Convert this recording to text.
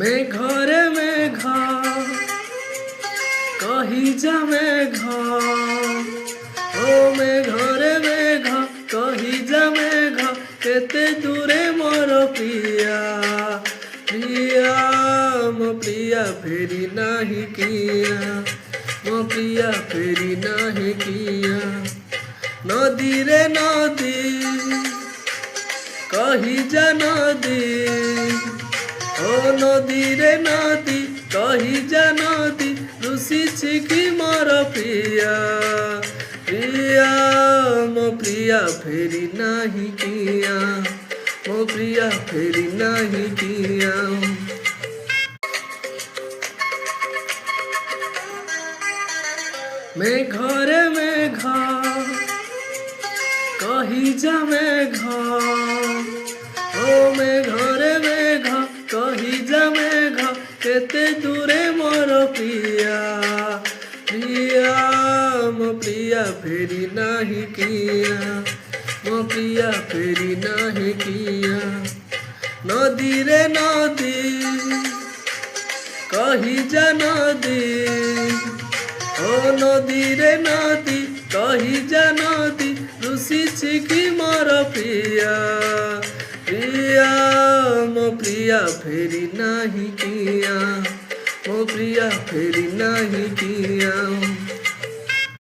মেঘরে মেঘ কহি যা মেঘ ও মেঘরে মেঘ কহি যা মেঘ কেতে দূরে মোর প্রিয়া প্রিয়া মো প্রিয়া ফেরি নাহি কিয়া মো প্রিয়া ফেরি নাহি কিয়া নদী রে নদী কহি যা নদী ও নদী রে নদী কহি যা নদী রুষিছি কি মোর প্রিয়া প্রিয়া মো প্রিয়া ফেরি নাহি কিয়া মো প্রিয়া ফেরি নাহি কিয়া মেঘরে মেঘ কহি যা মেঘ ও মেঘরে মেঘ কহি যা মেঘ কেতে দূরে মোর প্রিয়া প্রিয়া মো প্রিয়া ফেরি নাহি কিয়া মো প্রিয়া ফেরি নাহি কিয়া নদী রে নদী কহি যা নদী ও নদী রে নদী কহি যা নদী রুষিছি কি মোর প্রিয়া প্রিয়া মো প্রিয়া ফেরি নাহি কিয়া মো প্রিয়া ফেরি নাহি কিয়া।